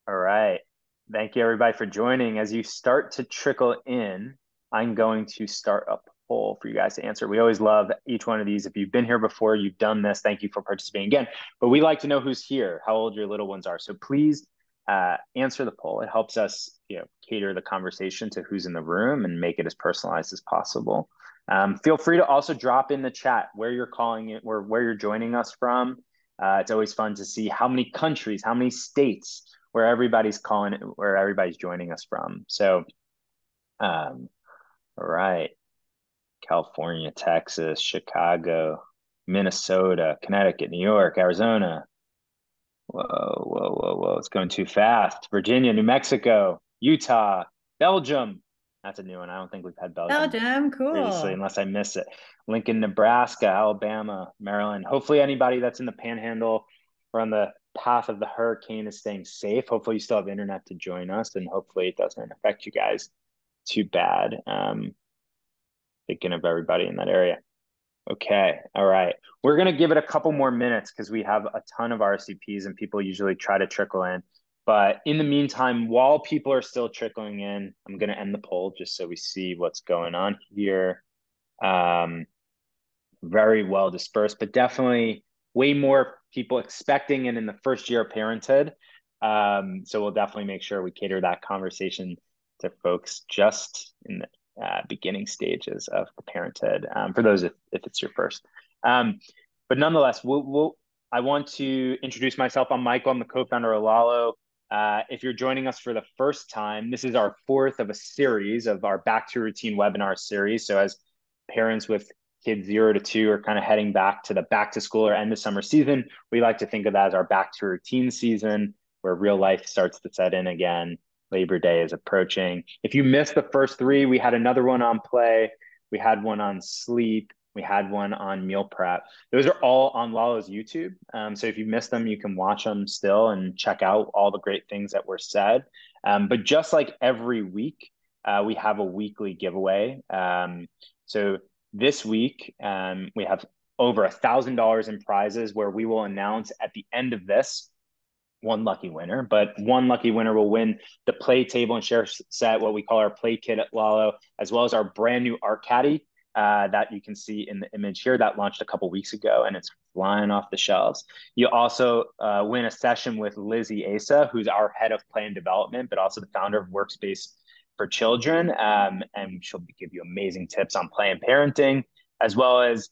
All right. Thank you, everybody, for joining. As you start to trickle in, I'm going to start a poll for you guys to answer. We always love each one of these. If you've been here before, you've done this, thank you for participating again. But we like to know who's here, how old your little ones are. So please answer the poll. It helps us, cater the conversation to who's in the room and make it as personalized as possible. Feel free to also drop in the chat where you're calling it, where you're joining us from. It's always fun to see how many countries, how many states, where everybody's joining us from. So, all right. California, Texas, Chicago, Minnesota, Connecticut, New York, Arizona. Whoa, whoa, whoa, whoa. It's going too fast. Virginia, New Mexico, Utah, Belgium. That's a new one. I don't think we've had Belgium Belgium, previously, cool. unless I miss it. Lincoln, Nebraska, Alabama, Maryland. Hopefully anybody that's in the panhandle or on the path of the hurricane is staying safe. Hopefully you still have internet to join us, and hopefully it doesn't affect you guys too bad. Thinking of everybody in that area. Okay. All right. We're going to give it a couple more minutes because we have a ton of RCPs and people usually try to trickle in. But in the meantime, while people are still trickling in, I'm going to end the poll just so we see what's going on here. Very well dispersed, but definitely way more people expecting it in the first year of parenthood. So we'll definitely make sure we cater that conversation to folks just in the beginning stages of the parenthood, for those if it's your first. But nonetheless, I want to introduce myself. I'm Michael. I'm the co-founder of Lalo. If you're joining us for the first time, this is our fourth of a series of our Back to Routine webinar series. So as parents with kids 0 to 2 are kind of heading back to the back to school or end of summer season, we like to think of that as our back to routine season, where real life starts to set in again. Labor Day is approaching. If you missed the first three, we had another one on play. We had one on sleep. We had one on meal prep. Those are all on Lalo's YouTube. So if you missed them, you can watch them still and check out all the great things that were said. But just like every week, we have a weekly giveaway. So this week, we have over $1,000 in prizes where we will announce at the end of this one lucky winner, but one lucky winner will win the play table and share set, what we call our play kit at Lalo, as well as our brand new art caddy that you can see in the image here that launched a couple weeks ago, and it's flying off the shelves. You also win a session with Lizzie Assa, who's our head of play and development, but also the founder of Workspace for Children, and she'll give you amazing tips on play and parenting, as well as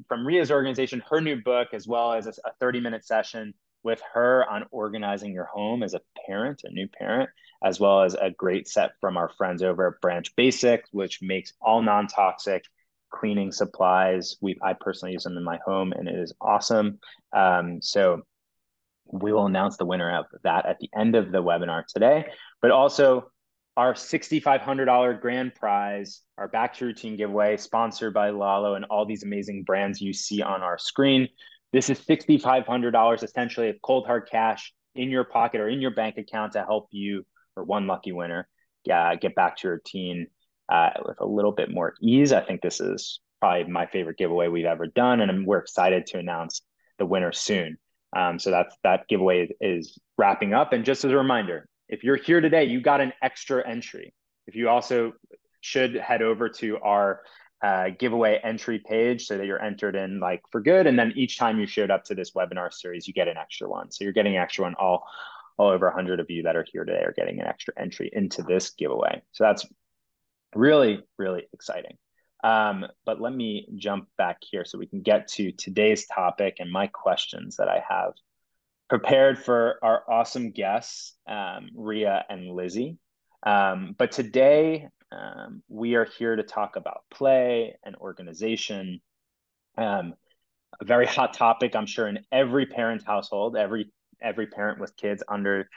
from Ria's organization, her new book, as well as a 30-minute session with her on organizing your home as a parent, a new parent, as well as a great set from our friends over at Branch Basics, which makes all non-toxic cleaning supplies. I personally use them in my home, and it is awesome. So we will announce the winner of that at the end of the webinar today, but also our $6,500 grand prize, our Back to Routine giveaway, sponsored by Lalo and all these amazing brands you see on our screen. This is $6,500 essentially of cold hard cash in your pocket or in your bank account to help you, or one lucky winner, get back to your routine with a little bit more ease. I think this is probably my favorite giveaway we've ever done, and we're excited to announce the winner soon. So that giveaway is wrapping up. And just as a reminder, if you're here today, you got an extra entry. If you also should head over to our giveaway entry page so that you're entered in like for good. And then each time you showed up to this webinar series, you get an extra one. So you're getting an extra one. All over 100 of you that are here today are getting an extra entry into this giveaway. So that's really, really exciting. But let me jump back here so we can get to today's topic and my questions that I have prepared for our awesome guests, Ria and Lizzie. But today, we are here to talk about play and organization. A very hot topic, I'm sure, in every parent's household, every parent with kids under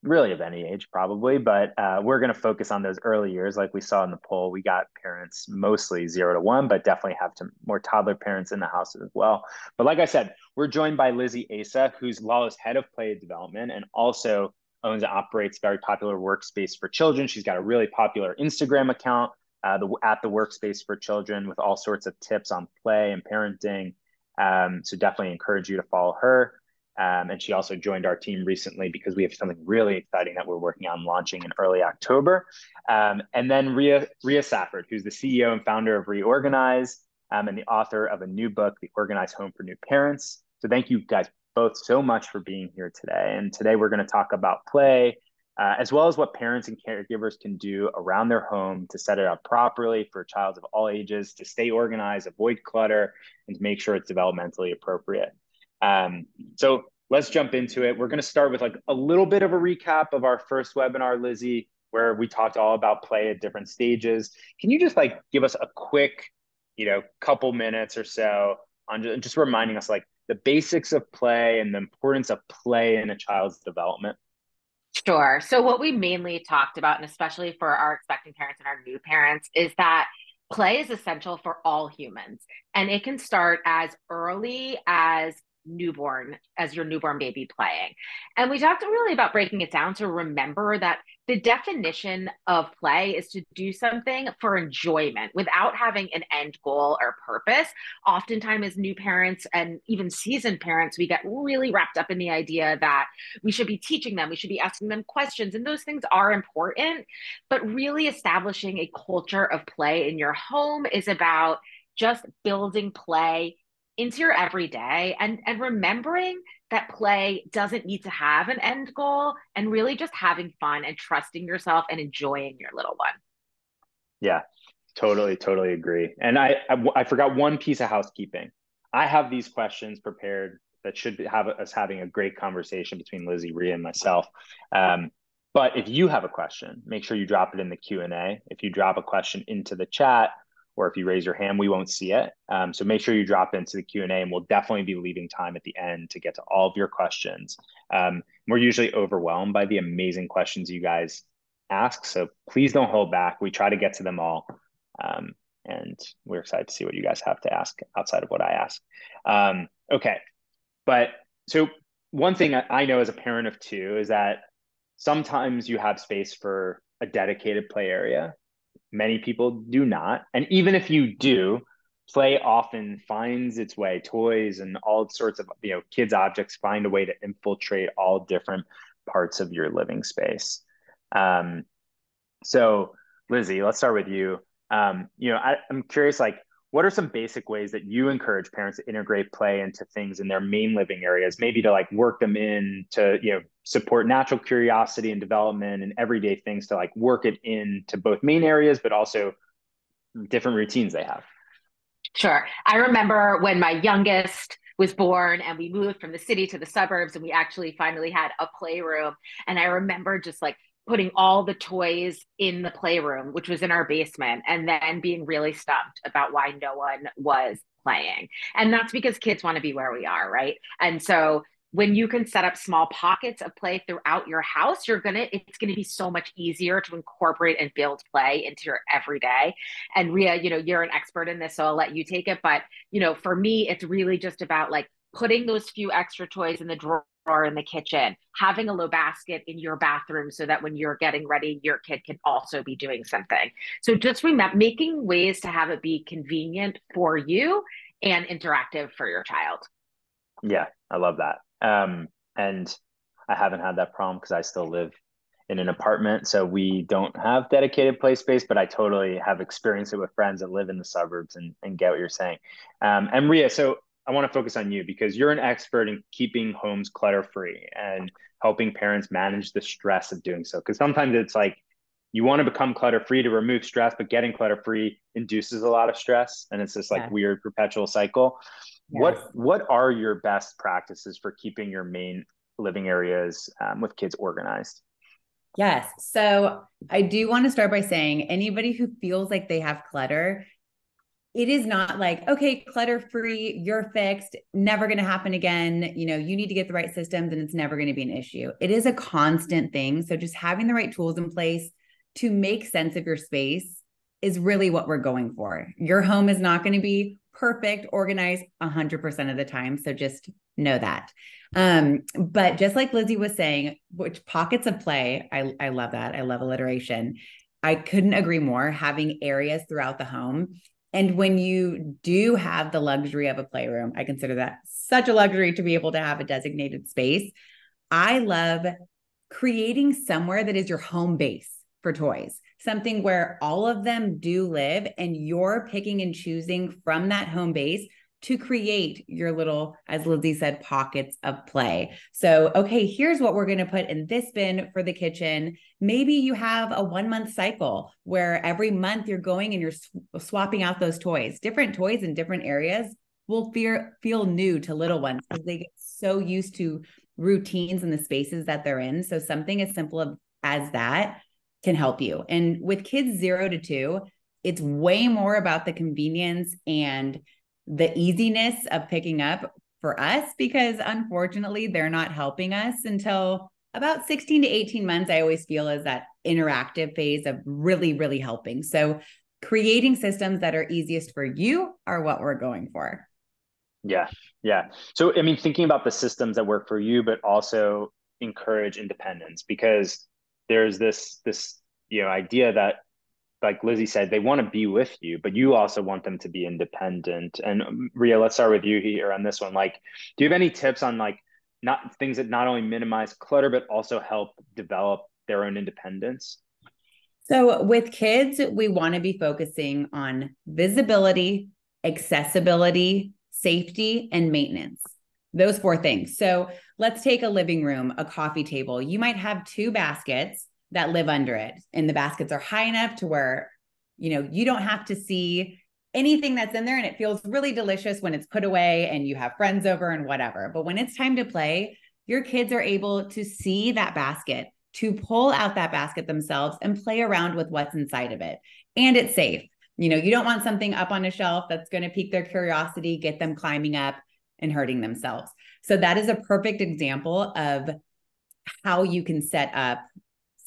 really of any age probably, but we're going to focus on those early years. Like we saw in the poll, we got parents mostly 0 to 1, but definitely have some more toddler parents in the house as well. But like I said, we're joined by Lizzie Assa, who's Lalo's head of play development and also owns and operates very popular Workspace for Children. She's got a really popular Instagram account at the Workspace for Children with all sorts of tips on play and parenting. So definitely encourage you to follow her. And she also joined our team recently because we have something really exciting that we're working on launching in early October. And then Ria Safford, who's the CEO and founder of RíOrganize, and the author of a new book, The Organized Home for New Parents. So thank you guys both so much for being here today. And today we're going to talk about play, as well as what parents and caregivers can do around their home to set it up properly for a child of all ages, to stay organized, avoid clutter, and to make sure it's developmentally appropriate. So let's jump into it. We're going to start with like a little bit of a recap of our first webinar, Lizzie, where we talked all about play at different stages. Can you just like give us a quick, couple minutes or so on just reminding us like the basics of play and the importance of play in a child's development? Sure. So what we mainly talked about, and especially for our expecting parents and our new parents, is that play is essential for all humans. And it can start as early as your newborn baby playing. And we talked really about breaking it down to remember that the definition of play is to do something for enjoyment without having an end goal or purpose. Oftentimes, as new parents and even seasoned parents, we get really wrapped up in the idea that we should be teaching them, we should be asking them questions, and those things are important. But really establishing a culture of play in your home is about just building play into your everyday and remembering that play doesn't need to have an end goal, and really just having fun and trusting yourself and enjoying your little one. Yeah, totally agree. And I forgot one piece of housekeeping. I have these questions prepared that should have us having a great conversation between Lizzie, Ria, and myself. But if you have a question, make sure you drop it in the Q&A. If you drop a question into the chat, or if you raise your hand, we won't see it. So make sure you drop into the Q&A, and we'll definitely be leaving time at the end to get to all of your questions. We're usually overwhelmed by the amazing questions you guys ask, so please don't hold back. We try to get to them all, and we're excited to see what you guys have to ask outside of what I ask. Okay, but so one thing I know as a parent of two is that sometimes you have space for a dedicated play area. Many people do not. And even if you do, play often finds its way. Toys and all sorts of, kids' objects find a way to infiltrate all different parts of your living space. So Lizzie, let's start with you. I'm curious, like, what are some basic ways that you encourage parents to integrate play into things in their main living areas, maybe to like work them in to, support natural curiosity and development and everyday things to like work it into both main areas, but also different routines they have? Sure. I remember when my youngest was born and we moved from the city to the suburbs, and we actually finally had a playroom. And I remember just like putting all the toys in the playroom, which was in our basement, and then being really stumped about why no one was playing. And that's because kids want to be where we are, right? And so when you can set up small pockets of play throughout your house, it's gonna be so much easier to incorporate and build play into your everyday. And Ria, you're an expert in this, so I'll let you take it. But for me, it's really just about like putting those few extra toys in the drawer in the kitchen, having a low basket in your bathroom so that when you're getting ready, your kid can also be doing something. So just remember making ways to have it be convenient for you and interactive for your child. Yeah, I love that. And I haven't had that problem because I still live in an apartment, so we don't have dedicated play space, but I totally have experienced it with friends that live in the suburbs and get what you're saying. And Ria, so I want to focus on you because you're an expert in keeping homes clutter-free and helping parents manage the stress of doing so. Because sometimes it's like you want to become clutter-free to remove stress, but getting clutter-free induces a lot of stress, and it's this like weird perpetual cycle. Yes. What are your best practices for keeping your main living areas with kids organized? Yes. So I do want to start by saying anybody who feels like they have clutter, it is not like, okay, clutter free, you're fixed, never going to happen again. You need to get the right systems and it's never going to be an issue. It is a constant thing. So just having the right tools in place to make sense of your space is really what we're going for. Your home is not going to be perfect, organized 100% of the time. So just know that. But just like Lizzie was saying, which pockets of play, I love that. I love alliteration. I couldn't agree more. Having areas throughout the home And when you do have the luxury of a playroom, I consider that such a luxury to be able to have a designated space. I love creating somewhere that is your home base for toys, something where all of them do live and you're picking and choosing from that home base to create your little, as Lizzie said, pockets of play. So, okay, here's what we're going to put in this bin for the kitchen. Maybe you have a 1-month cycle where every month you're going and you're swapping out those toys. Different toys in different areas will feel new to little ones because they get so used to routines and the spaces that they're in. So something as simple as that can help you. And with kids 0 to 2, it's way more about the convenience and the easiness of picking up for us, because unfortunately they're not helping us until about 16 to 18 months. I always feel is that interactive phase of really, really helping. So creating systems that are easiest for you are what we're going for. Yeah. Yeah. So, I mean, thinking about the systems that work for you, but also encourage independence, because there's this, idea that, like Lizzie said, they want to be with you, but you also want them to be independent. And Ria, let's start with you here on this one. Like, do you have any tips on like not things that not only minimize clutter, but also help develop their own independence? So with kids, we want to be focusing on visibility, accessibility, safety, and maintenance. Those 4 things. So let's take a living room, a coffee table. You might have 2 baskets that live under it, and the baskets are high enough to where, you don't have to see anything that's in there, and it feels really delicious when it's put away and you have friends over and whatever. But when it's time to play, your kids are able to see that basket, to pull out that basket themselves and play around with what's inside of it. And it's safe. You don't want something up on a shelf that's going to pique their curiosity, get them climbing up and hurting themselves. So that is a perfect example of how you can set up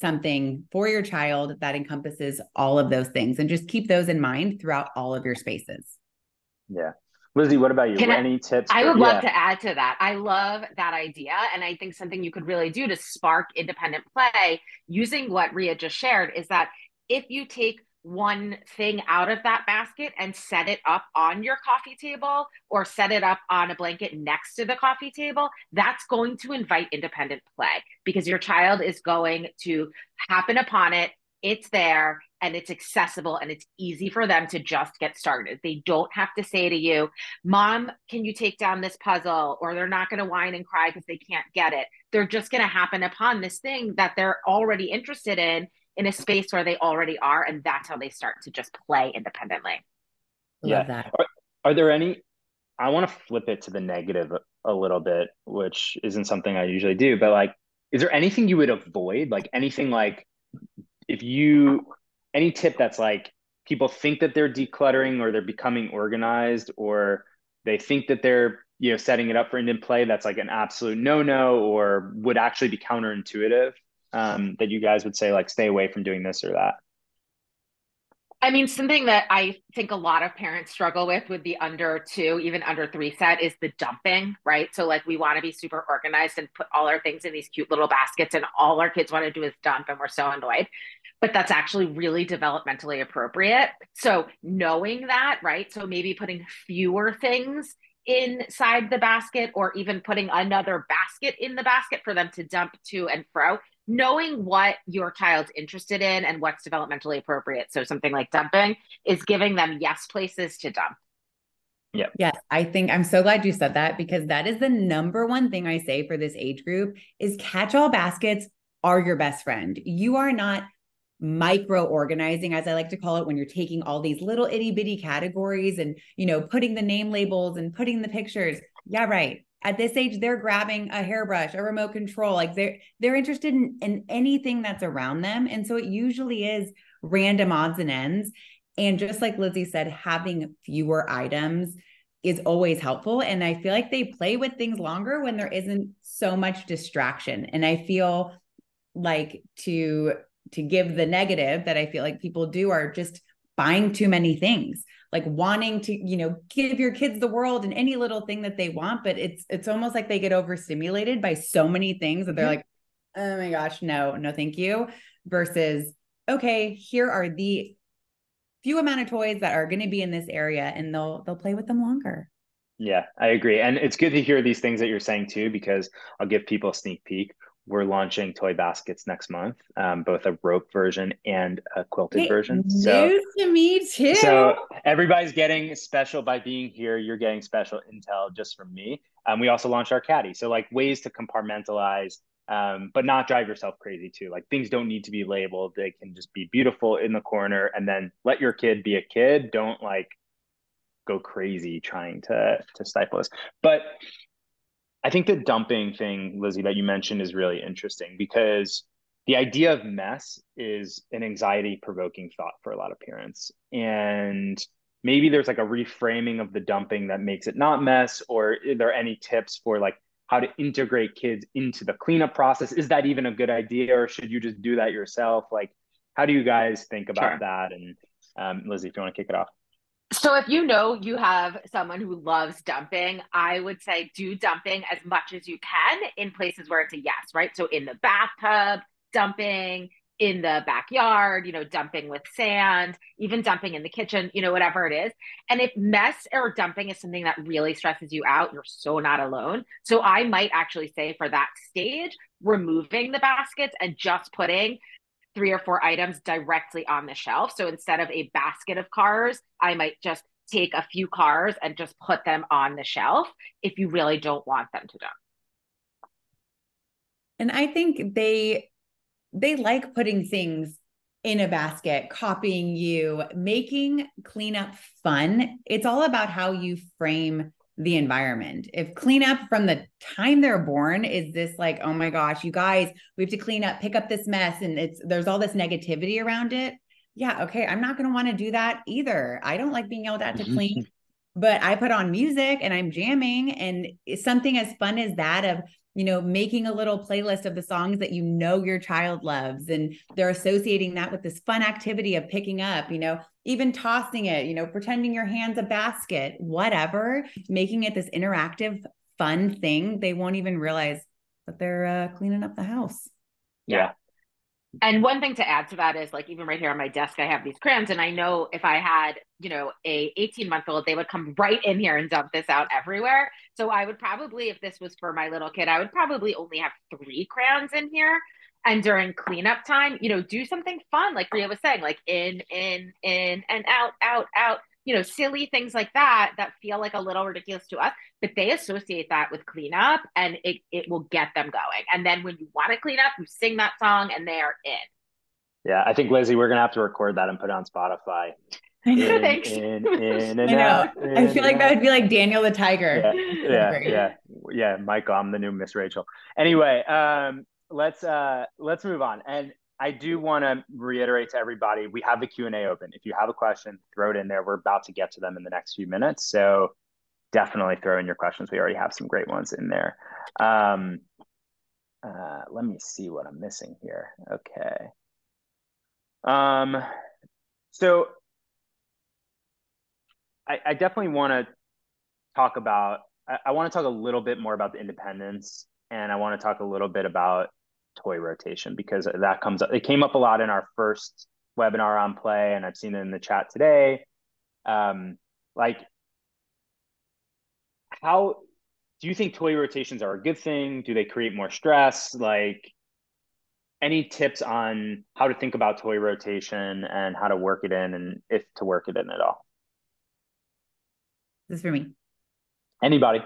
something for your child that encompasses all of those things, and just keep those in mind throughout all of your spaces. Yeah. Lizzie, what about you? Any tips? I would love to add to that. I love that idea. And I think something you could really do to spark independent play using what Ria just shared is that if you take one thing out of that basket and set it up on your coffee table or set it up on a blanket next to the coffee table, that's going to invite independent play because your child is going to happen upon it. It's there and it's accessible and it's easy for them to just get started. They don't have to say to you, Mom, can you take down this puzzle? Or they're not going to whine and cry because they can't get it. They're just going to happen upon this thing that they're already interested in a space where they already are. And that's how they start to just play independently. Love that. Are there any, I want to flip it to the negative a little bit, which isn't something I usually do, but like, is there anything you would avoid? Like anything like, any tip that's like people think that they're decluttering or they're becoming organized, or they think that they're, setting it up for independent play, that's like an absolute no-no or would actually be counterintuitive, that you guys would say like, stay away from doing this or that? I mean, something that I think a lot of parents struggle with the under 2, even under 3 set is the dumping, right? So like we want to be super organized and put all our things in these cute little baskets and all our kids want to do is dump and we're so annoyed. But that's actually really developmentally appropriate. So knowing that, right? So maybe putting fewer things inside the basket or even putting another basket in the basket for them to dump to and fro, knowing what your child's interested in and what's developmentally appropriate. So something like dumping is giving them yes places to dump. Yeah. Yes, I think I'm so glad you said that, because that is the number one thing I say for this age group is catch-all baskets are your best friend. You are not micro organizing, as I like to call it, when you're taking all these little itty bitty categories and, putting the name labels and putting the pictures. Yeah, right. At this age, they're grabbing a hairbrush, a remote control. Like they're interested in anything that's around them. And so it usually is random odds and ends. And just like Lizzie said, having fewer items is always helpful. And I feel like they play with things longer when there isn't so much distraction. And I feel like to give the negative that I feel like people do are just buying too many things, like wanting to, give your kids the world and any little thing that they want. But it's almost like they get overstimulated by so many things that they're like, oh my gosh, no, thank you. Versus, okay, here are the few amount of toys that are going to be in this area, and they'll play with them longer. Yeah, I agree. And it's good to hear these things that you're saying too, because I'll give people a sneak peek. We're launching toy baskets next month, both a rope version and a quilted version. News to me too. So everybody's getting special by being here. You're getting special intel just from me. We also launched our caddy. So like ways to compartmentalize, but not drive yourself crazy too. Like things don't need to be labeled. They can just be beautiful in the corner, and then let your kid be a kid. Don't like go crazy trying to stifle this. But I think the dumping thing, Lizzie, that you mentioned is really interesting, because the idea of mess is an anxiety provoking thought for a lot of parents. And maybe there's like a reframing of the dumping that makes it not mess, or are there any tips for like how to integrate kids into the cleanup process? Is that even a good idea, or should you just do that yourself? Like, how do you guys think about that? And Lizzie, if you want to kick it off. So if you know you have someone who loves dumping, I would say do dumping as much as you can in places where it's a yes, right? So in the bathtub, dumping, in the backyard, dumping with sand, even dumping in the kitchen, whatever it is. And if mess or dumping is something that really stresses you out, you're so not alone. So I might actually say for that stage, removing the baskets and just putting 3 or 4 items directly on the shelf. So instead of a basket of cars, I might just take a few cars and just put them on the shelf if you really don't want them to dump. And I think they like putting things in a basket, copying you, making cleanup fun. It's all about how you frame the environment. If cleanup from the time they're born is this like, oh my gosh, you guys, we have to clean up, pick up this mess, and there's all this negativity around it. Yeah, okay, I'm not going to want to do that either. I don't like being yelled at to clean, but I put on music and I'm jamming, and it's something as fun as that of making a little playlist of the songs that your child loves, and they're associating that with this fun activity of picking up, even tossing it, pretending your hand's a basket, whatever, making it this interactive, fun thing. They won't even realize that they're cleaning up the house. Yeah. And one thing to add to that is like, even right here on my desk, I have these crayons, and I know if I had, a 18-month-old, they would come right in here and dump this out everywhere. So I would probably, if this was for my little kid, I would probably only have 3 crayons in here. And during cleanup time, do something fun, like Ria was saying, like in, and out, out, silly things like that feel like a little ridiculous to us, but they associate that with cleanup, and it will get them going. And then when you want to clean up, you sing that song and they are in. Yeah, I think, Lizzie, we're going to have to record that and put it on Spotify. Thanks. In and I know. out. I feel like that would be like Daniel the Tiger. Yeah. Michael, I'm the new Miss Rachel. Anyway, let's move on. And I do want to reiterate to everybody, we have the Q&A open. If you have a question, throw it in there. We're about to get to them in the next few minutes. So definitely throw in your questions. We already have some great ones in there. Let me see what I'm missing here. Okay. So I definitely want to talk about, I want to talk a little bit more about the independence, and I want to talk a little bit about toy rotation, because that comes up, it came up a lot in our first webinar on play, and I've seen it in the chat today. Like, how do you think toy rotations are a good thing? Do they create more stress? Like, any tips on how to think about toy rotation and how to work it in, and if to work it in at all? This is for me. Anybody?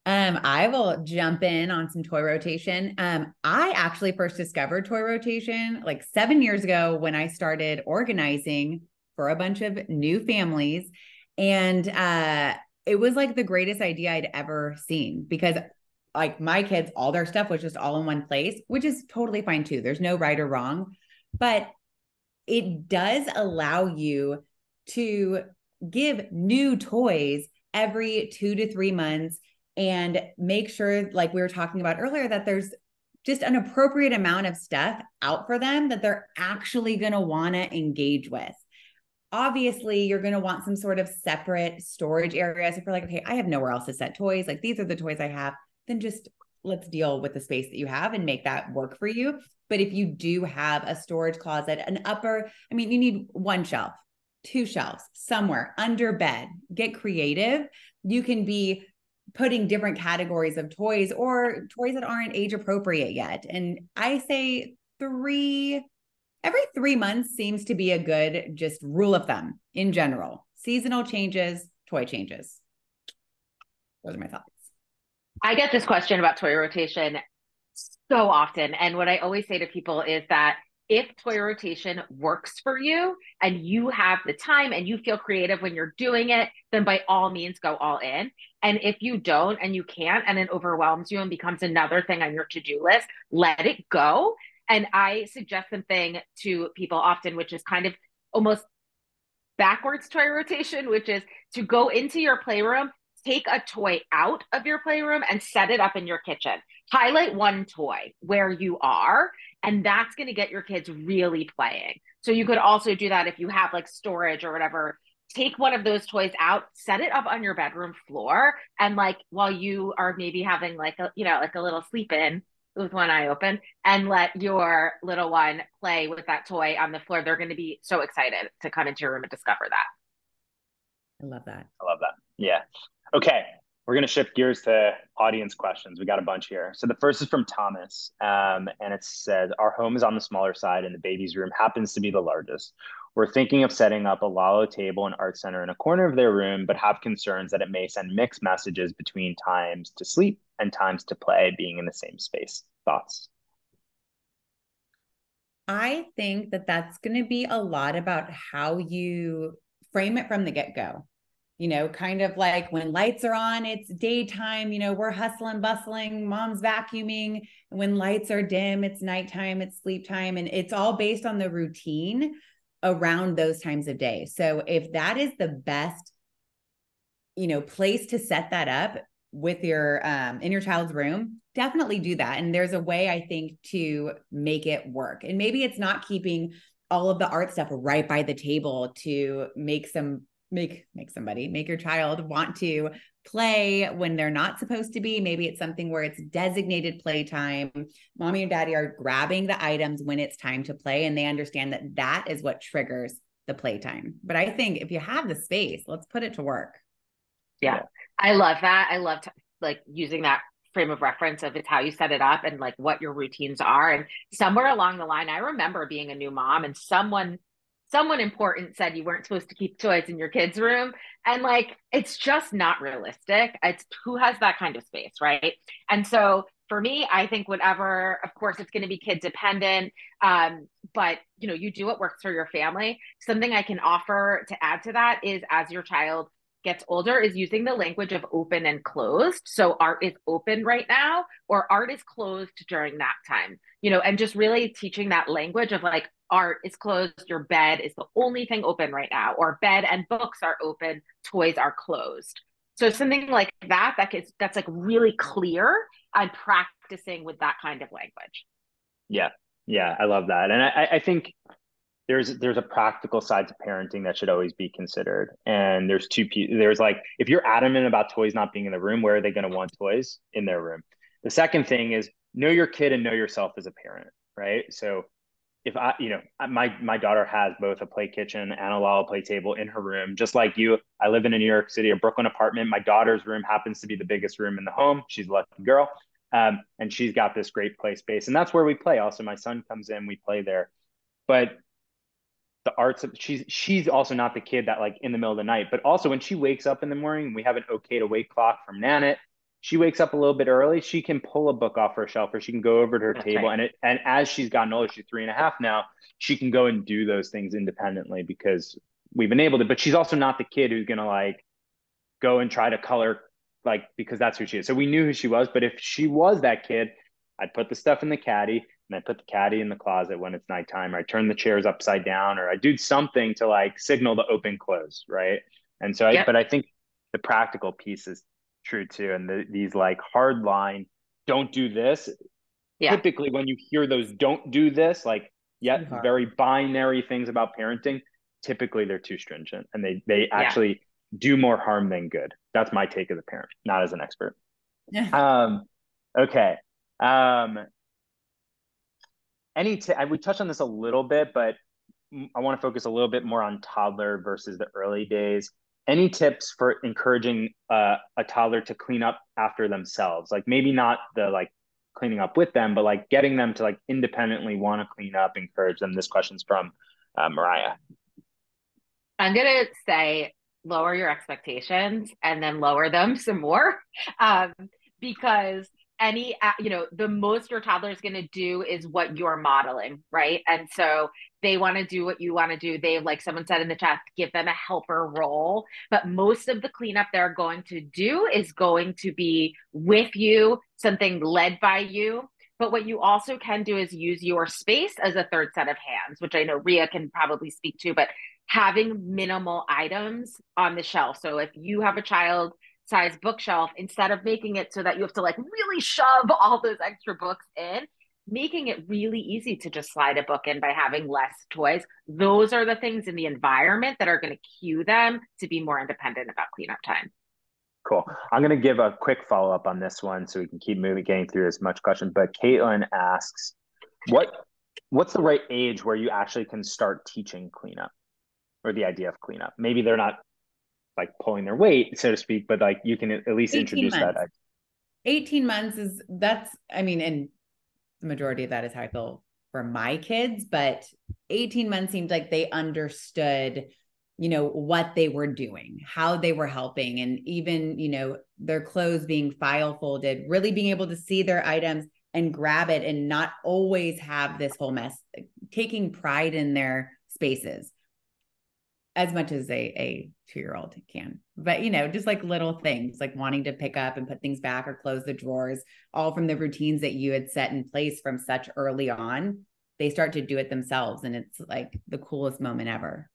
I will jump in on some toy rotation. I actually first discovered toy rotation like 7 years ago when I started organizing for a bunch of new families. And it was like the greatest idea I'd ever seen, because like my kids, all their stuff was just all in one place, which is totally fine too. There's no right or wrong, but it does allow you to give new toys every 2 to 3 months, and make sure, like we were talking about earlier, that there's just an appropriate amount of stuff out for them that they're actually going to want to engage with. Obviously, you're going to want some sort of separate storage areas. If you're like, okay, I have nowhere else to set toys, like these are the toys I have, then just let's deal with the space that you have and make that work for you. But if you do have a storage closet, you need 1 shelf. 2 shelves somewhere under bed. Get creative. You can be putting different categories of toys or toys that aren't age appropriate yet. And I say every 3 months seems to be a good just rule of thumb in general. Seasonal changes, toy changes. Those are my thoughts. I get this question about toy rotation so often. And what I always say to people is that if toy rotation works for you and you have the time and you feel creative when you're doing it, then by all means go all in. And if you don't and you can't and it overwhelms you and becomes another thing on your to-do list, let it go. And I suggest something to people often, which is kind of almost backwards toy rotation, which is to go into your playroom, take a toy out of your playroom and set it up in your kitchen. Highlight one toy where you are, and that's going to get your kids really playing. So you could also do that if you have like storage or whatever. Take one of those toys out, set it up on your bedroom floor, and like while you are maybe having like a, you know, like a little sleep in with one eye open, and let your little one play with that toy on the floor. They're going to be so excited to come into your room and discover that. I love that. I love that. Yeah. Okay. We're going to shift gears to audience questions. We got a bunch here. So the first is from Thomas. And it says, our home is on the smaller side and the baby's room happens to be the largest. We're thinking of setting up a Lalo table and art center in a corner of their room, but have concerns that it may send mixed messages between times to sleep and times to play being in the same space. Thoughts? I think that that's going to be a lot about how you frame it from the get-go. You know, kind of like when lights are on, it's daytime, you know, we're hustling, bustling, mom's vacuuming. And when lights are dim, it's nighttime, it's sleep time. And it's all based on the routine around those times of day. So if that is the best, you know, place to set that up with your, in your child's room, definitely do that. And there's a way, I think, to make it work. And maybe it's not keeping all of the art stuff right by the table to make your child want to play when they're not supposed to be. Maybe it's something where it's designated playtime. Mommy and daddy are grabbing the items when it's time to play, and they understand that that is what triggers the playtime. But I think if you have the space, let's put it to work. Yeah. I love that. I love like using that frame of reference of it's how you set it up and like what your routines are. And somewhere along the line, I remember being a new mom and someone important said you weren't supposed to keep toys in your kids' room. And like, it's just not realistic. It's who has that kind of space, right? And so for me, I think whatever, of course, it's going to be kid dependent. But you know, you do what works for your family. Something I can offer to add to that is as your child gets older is using the language of open and closed. So art is open right now, or art is closed during nap time, you know, and just really teaching that language of like, art is closed, your bed is the only thing open right now, or bed and books are open, toys are closed. So something like that, that's like really clear and practicing with that kind of language. Yeah. Yeah. I love that. And I think there's a practical side to parenting that should always be considered. And there's like, if you're adamant about toys not being in the room, where are they going to want toys in their room? The second thing is know your kid and know yourself as a parent, right? So if my daughter has both a play kitchen and a Lalo play table in her room, just like you. I live in a New York City, a Brooklyn apartment. My daughter's room happens to be the biggest room in the home. She's a lucky girl. And she's got this great play space. And that's where we play. Also, my son comes in, we play there. But the arts of she's also not the kid that like in the middle of the night, but also when she wakes up in the morning, we have an okay to wake clock from Nanit. She wakes up a little bit early. She can pull a book off her shelf, or she can go over to her table. Right. And as she's gotten older, she's 3.5 now, she can go and do those things independently because we've been able to. But she's also not the kid who's gonna like go and try to color like because that's who she is. So we knew who she was. But if she was that kid, I'd put the stuff in the caddy. And I put the caddy in the closet when it's nighttime, or I turn the chairs upside down, or I do something to like signal the open close, right? And so, but I think the practical piece is true too. And these like hard line, don't do this. Yeah. Typically, when you hear those "don't do this," like very binary things about parenting, typically they're too stringent, and they actually do more harm than good. That's my take as a parent, not as an expert. Yeah. Okay. We touched on this a little bit, but I want to focus a little bit more on toddler versus the early days. Any tips for encouraging a toddler to clean up after themselves? Like maybe not the like cleaning up with them, but like getting them to like independently want to clean up, encourage them. This question's from Mariah. I'm going to say lower your expectations and then lower them some more. Because the most your toddler is going to do is what you're modeling, right? And so they want to do what you want to do. They, like someone said in the chat, give them a helper role. But most of the cleanup they're going to do is going to be with you, something led by you. But what you also can do is use your space as a third set of hands, which I know Ria can probably speak to, but having minimal items on the shelf. So if you have a child size bookshelf, instead of making it so that you have to like really shove all those extra books in, making it really easy to just slide a book in by having less toys. Those are the things in the environment that are going to cue them to be more independent about cleanup time. Cool. I'm going to give a quick follow-up on this one so we can keep getting through as much questions. But Caitlin asks, what's the right age where you actually can start teaching cleanup or the idea of cleanup? Maybe they're not like pulling their weight, so to speak, but like you can at least introduce months. that. 18 months and the majority of that is how I feel for my kids, but 18 months seemed like they understood, what they were doing, how they were helping, and even, their clothes being file folded, really being able to see their items and grab it and not always have this whole mess, taking pride in their spaces as much as a 2-year-old can. But, just like little things like wanting to pick up and put things back or close the drawers, all from the routines that you had set in place from such early on, they start to do it themselves. And it's like the coolest moment ever.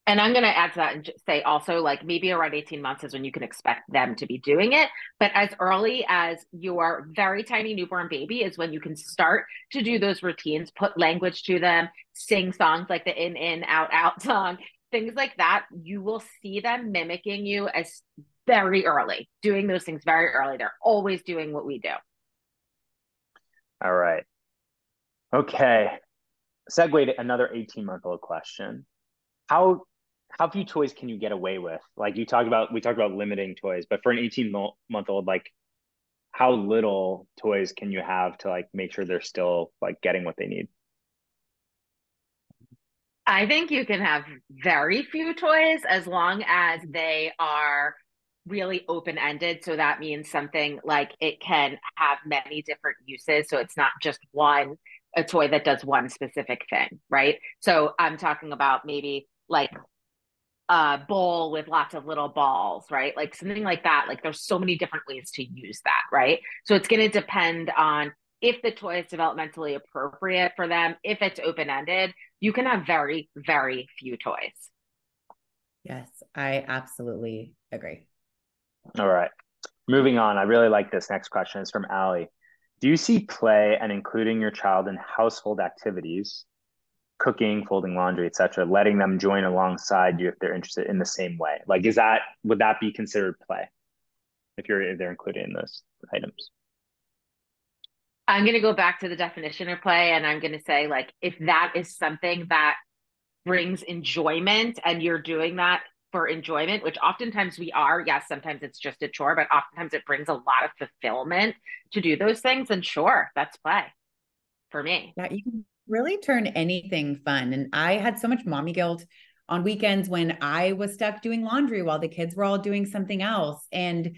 And I'm going to add to that and just say also, like, maybe around 18 months is when you can expect them to be doing it. But as early as your very tiny newborn baby is when you can start to do those routines, put language to them, sing songs like the in, out, out song, things like that. You will see them mimicking you as very early, doing those things very early. They're always doing what we do. All right. Okay. Segue to another 18-month-old question. How few toys can you get away with? Like we talked about limiting toys, but for an 18-month-old, like how little toys can you have to like make sure they're still like getting what they need? I think you can have very few toys as long as they are really open-ended. So that means something like it can have many different uses. So it's not just a toy that does one specific thing, right? So I'm talking about maybe like a bowl with lots of little balls, right? Like something like that. Like there's so many different ways to use that, right? So it's going to depend on if the toy is developmentally appropriate for them. If it's open-ended, you can have very, very few toys. Yes, I absolutely agree. All right. Moving on. I really like this next question. It's from Allie. Do you see play and including your child in household activities, cooking, folding laundry, etc., letting them join alongside you if they're interested in the same way? Like, would that be considered play if they're included in those items? I'm going to go back to the definition of play, and I'm going to say, like, if that is something that brings enjoyment and you're doing that for enjoyment, which oftentimes we are, yes, sometimes it's just a chore, but oftentimes it brings a lot of fulfillment to do those things. And sure, that's play for me. Yeah, you can really turn anything fun. And I had so much mommy guilt on weekends when I was stuck doing laundry while the kids were all doing something else, and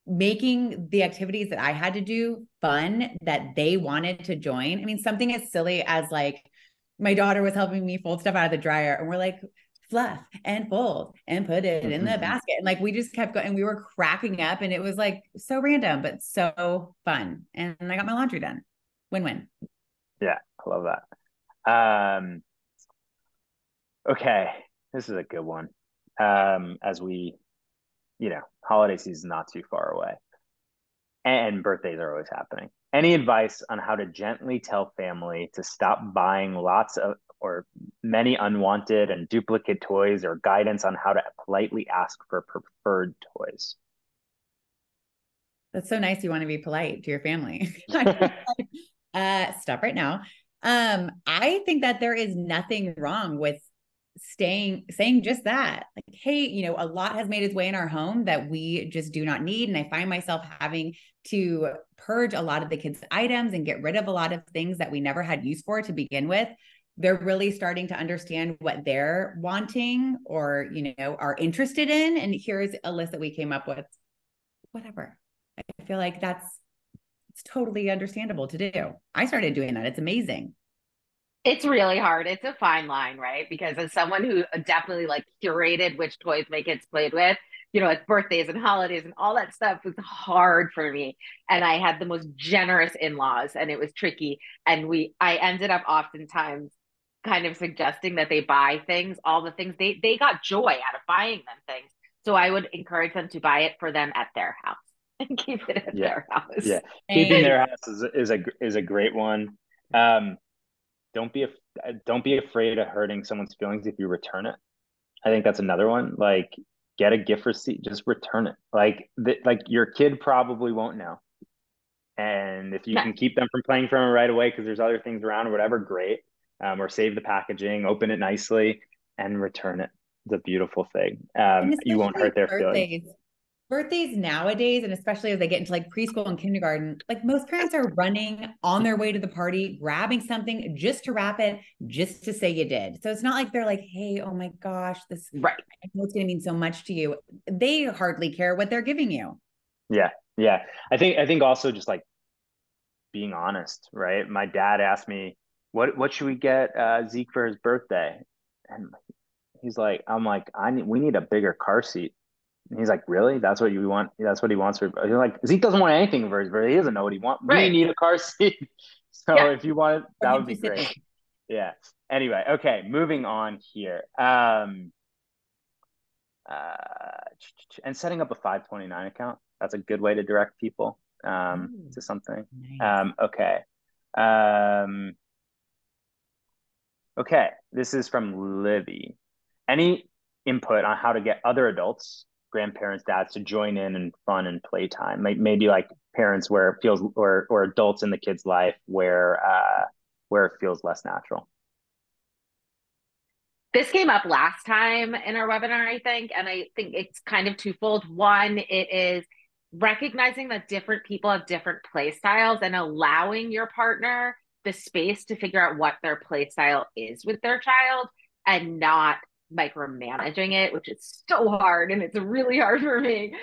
making the activities that I had to do fun that they wanted to join. I mean, something as silly as like my daughter was helping me fold stuff out of the dryer, and we're like, fluff and fold and put it in the basket. And like, we just kept going and we were cracking up, and it was like so random, but so fun. And I got my laundry done. Win-win. Yeah, I love that. Okay, this is a good one. As we, holiday season not too far away, and birthdays are always happening. Any advice on how to gently tell family to stop buying lots of or many unwanted and duplicate toys, or guidance on how to politely ask for preferred toys? That's so nice. You want to be polite to your family. Stop right now. I think that there is nothing wrong with saying just that. Like, hey, you know, a lot has made its way in our home that we just do not need. And I find myself having to purge a lot of the kids' items and get rid of a lot of things that we never had use for to begin with. They're really starting to understand what they're wanting or, you know, are interested in. And here's a list that we came up with. Whatever. I feel like it's totally understandable to do. I started doing that. It's amazing. It's really hard. It's a fine line, right? Because as someone who definitely like curated which toys my kids played with, you know, at birthdays and holidays and all that stuff was hard for me. And I had the most generous in-laws and it was tricky. And I ended up oftentimes kind of suggesting that they buy things, all the things they got joy out of buying them things. So I would encourage them to buy it for them at their house and keep it at their house. Yeah. Keeping their house is a great one. Don't be afraid of hurting someone's feelings if you return it. I think that's another one. Like, get a gift receipt, just return it. Like your kid probably won't know. And if you can keep them from playing from it right away because there's other things around or whatever, great. Or save the packaging, open it nicely, and return it. It's a beautiful thing. You won't hurt their feelings. Birthdays nowadays, and especially as they get into like preschool and kindergarten, like most parents are running on their way to the party, grabbing something just to wrap it, just to say you did. So it's not like they're like, hey, oh my gosh, this, right. I know it's going to mean so much to you. They hardly care what they're giving you. Yeah. Yeah. I think also just like being honest, right? My dad asked me, what should we get Zeke for his birthday? And he's like, we need a bigger car seat. And he's like, really? That's what you want? That's what he wants for. He's like, Zeke doesn't want anything for his birthday. He doesn't know what he wants. Right. We need a car seat. So if you want it, that would be great. Yeah. Anyway, okay, moving on here. And setting up a 529 account. That's a good way to direct people to something. Nice. Okay. Okay, this is from Livy. Any input on how to get other adults, grandparents, dads, to join in fun and playtime? Maybe like parents where it feels, or adults in the kid's life where it feels less natural. This came up last time in our webinar, I think, and I think it's kind of twofold. One, it is recognizing that different people have different play styles and allowing your partner the space to figure out what their play style is with their child and not micromanaging it, which is so hard and it's really hard for me.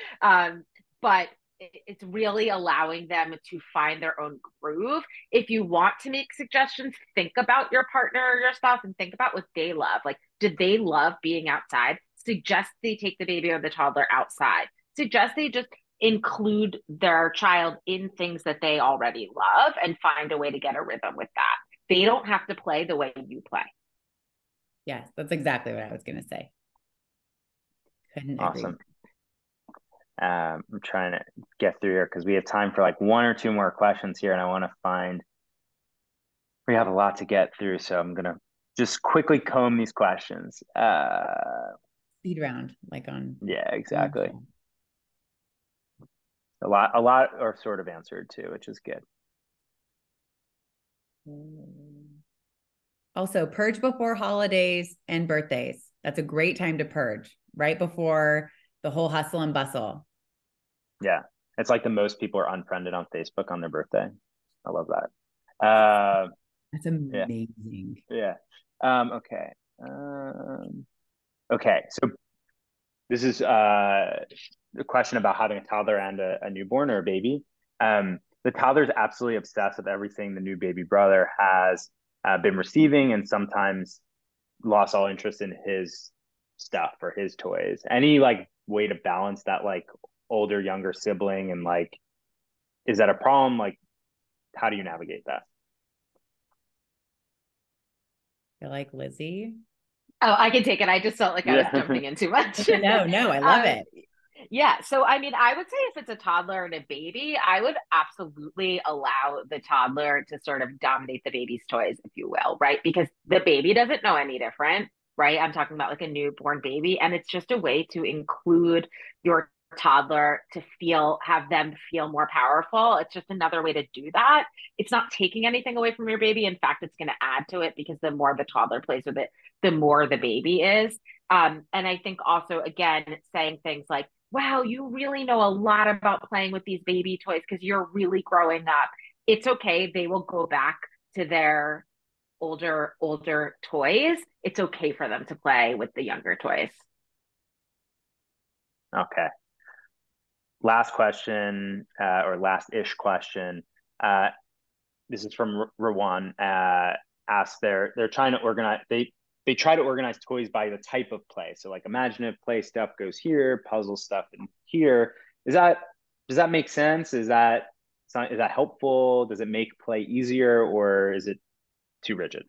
But it's really allowing them to find their own groove. If you want to make suggestions, think about your partner or your spouse and think about what they love. Like, do they love being outside? Suggest they take the baby or the toddler outside. Suggest they just include their child in things that they already love and find a way to get a rhythm with that. They don't have to play the way you play. Yes, that's exactly what I was going to say. Couldn't Awesome. agree. I'm trying to get through here because we have time for like one or two more questions here, and I want to find. We have a lot to get through, so I'm gonna just quickly comb these questions. Speed round, like on. Yeah, exactly. A lot are sort of answered too, which is good. Also, purge before holidays and birthdays. That's a great time to purge, right before the whole hustle and bustle. Yeah. It's like the most people are unfriended on Facebook on their birthday. I love that. That's amazing. Yeah. Okay. Okay. So this is a question about having a toddler and a newborn or a baby. The toddler is absolutely obsessed with everything the new baby brother has been receiving, and sometimes lost all interest in his stuff or his toys. Any like way to balance that like older younger sibling, and like, is that a problem? Like, how do you navigate that? I feel like Lizzie. Oh, I can take it. I just felt like I was jumping in too much. No, I love it. Yeah. So, I mean, I would say if it's a toddler and a baby, I would absolutely allow the toddler to sort of dominate the baby's toys, if you will, right? Because the baby doesn't know any different, right? I'm talking about like a newborn baby. And it's just a way to include your toddler to have them feel more powerful. It's just another way to do that. It's not taking anything away from your baby. In fact, it's going to add to it, because the more the toddler plays with it, the more the baby is. And I think also, again, saying things like, wow, you really know a lot about playing with these baby toys because you're really growing up. It's okay. They will go back to their older toys. It's okay for them to play with the younger toys. Okay. Last question, or last-ish question. This is from Rawan. Asked, they're trying to organize. They try to organize toys by the type of play. So like imaginative play stuff goes here, puzzle stuff in here. Does that make sense? Is that helpful? Does it make play easier, or is it too rigid?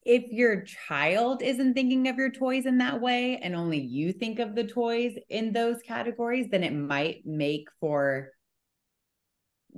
If your child isn't thinking of your toys in that way and only you think of the toys in those categories, then it might make for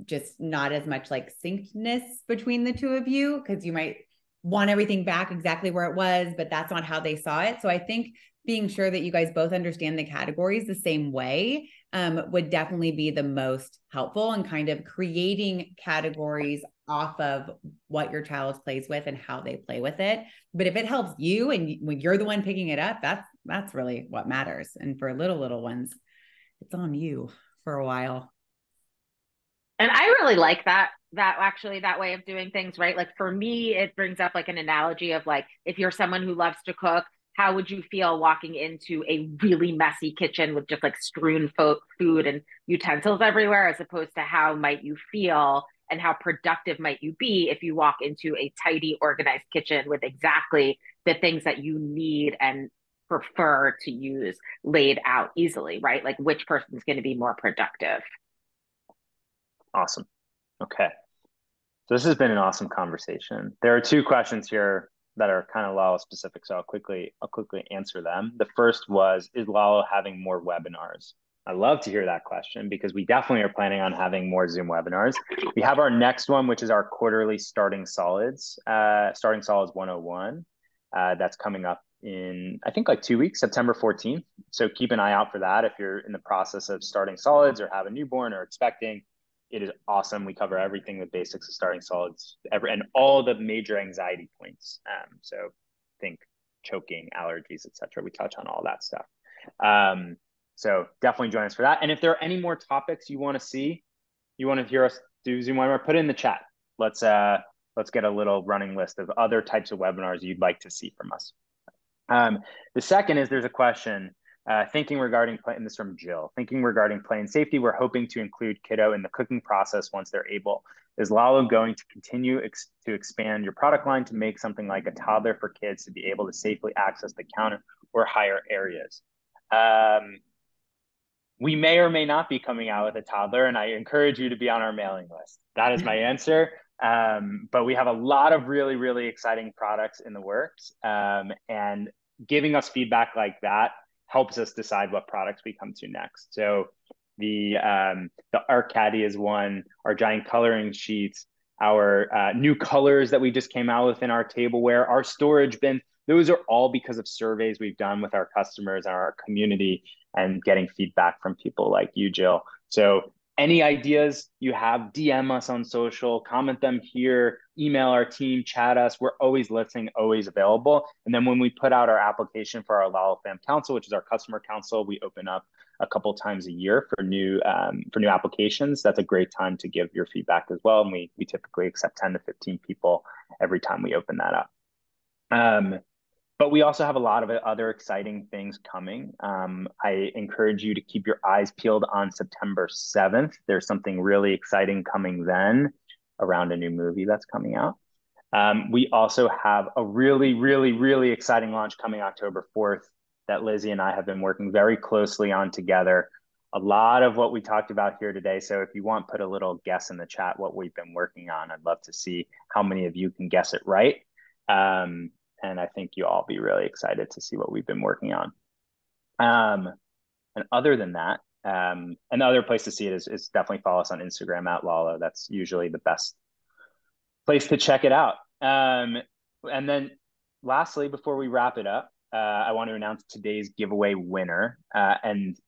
just not as much like syncedness between the two of you, because you might want everything back exactly where it was, but that's not how they saw it. So I think being sure that you guys both understand the categories the same way would definitely be the most helpful, and kind of creating categories off of what your child plays with and how they play with it. But if it helps you and when you're the one picking it up, that's really what matters. And for little ones, it's on you for a while. And I really like that way of doing things, right? Like for me, it brings up like an analogy of like, if you're someone who loves to cook, how would you feel walking into a really messy kitchen with just like strewn food and utensils everywhere, as opposed to how might you feel and how productive might you be if you walk into a tidy, organized kitchen with exactly the things that you need and prefer to use laid out easily, right? Like which person's going to be more productive. Awesome. Okay. So this has been an awesome conversation. There are two questions here that are kind of Lalo specific, so I'll quickly answer them. The first was, is Lalo having more webinars? I love to hear that question, because we definitely are planning on having more Zoom webinars. We have our next one, which is our quarterly Starting Solids 101. That's coming up in, I think, like 2 weeks, September 14th. So keep an eye out for that if you're in the process of starting solids or have a newborn or expecting. It is awesome. We cover everything, the basics of starting solids, and all the major anxiety points. So think choking, allergies, etc. We touch on all that stuff. So definitely join us for that. And if there are any more topics you want to hear us do Zoom webinar, put it in the chat. Let's get a little running list of other types of webinars you'd like to see from us. The second is, there's a question. Thinking regarding play, and this is from Jill. Thinking regarding play and safety, we're hoping to include kiddo in the cooking process once they're able. Is Lalo going to continue to expand your product line to make something like a toddler for kids to be able to safely access the counter or higher areas? We may or may not be coming out with a toddler, and I encourage you to be on our mailing list. That is my answer. But we have a lot of really, really exciting products in the works, and giving us feedback like that helps us decide what products we come to next. So the Art Caddy is one, our giant coloring sheets, our new colors that we just came out with in our tableware, our storage bin. Those are all because of surveys we've done with our customers and our community, and getting feedback from people like you, Jill. So any ideas you have, DM us on social, comment them here, email our team, chat us. We're always listening, always available. And then when we put out our application for our Lalo Fam Council, which is our customer council, we open up a couple times a year for new applications. That's a great time to give your feedback as well. And we typically accept 10 to 15 people every time we open that up. But we also have a lot of other exciting things coming. I encourage you to keep your eyes peeled on September 7th. There's something really exciting coming then around a new movie that's coming out. We also have a really, really, really exciting launch coming October 4th that Lizzie and I have been working very closely on together. A lot of what we talked about here today. So if you want, put a little guess in the chat what we've been working on. I'd love to see how many of you can guess it right. And I think you'll all be really excited to see what we've been working on. And other than that, another place to see it is definitely follow us on Instagram @Lalo. That's usually the best place to check it out. And then lastly, before we wrap it up, I want to announce today's giveaway winner. And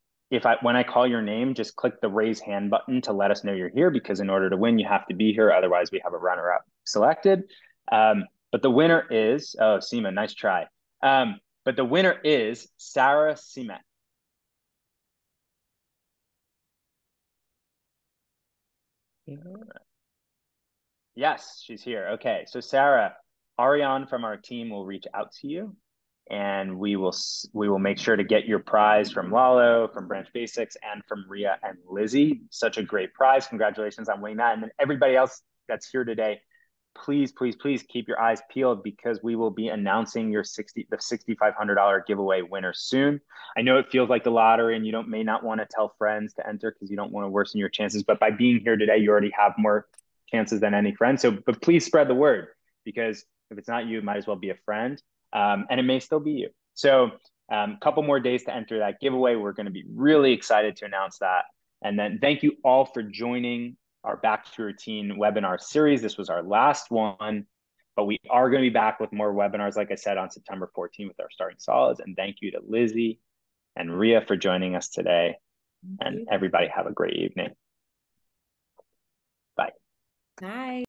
when I call your name, just click the raise hand button to let us know you're here, because in order to win, you have to be here. Otherwise, we have a runner-up selected. But the winner is, oh, Seema, nice try. But the winner is Sarah Seaman. Yes, she's here. Okay, so Sarah, Ariane from our team will reach out to you, and we will make sure to get your prize from Lalo, from Branch Basics, and from Ria and Lizzie. Such a great prize. Congratulations on winning that. And then everybody else that's here today, please, please, please keep your eyes peeled, because we will be announcing the $6,500 giveaway winner soon. I know it feels like the lottery, and you may not want to tell friends to enter because you don't want to worsen your chances. But by being here today, you already have more chances than any friend. So, but please spread the word, because if it's not you, it might as well be a friend. And it may still be you. So a couple more days to enter that giveaway. We're going to be really excited to announce that. And then thank you all for joining our Back to Routine webinar series. This was our last one, but we are going to be back with more webinars, like I said, on September 14th with our starting solids. And thank you to Lizzie and Ria for joining us today. And everybody have a great evening. Bye. Bye.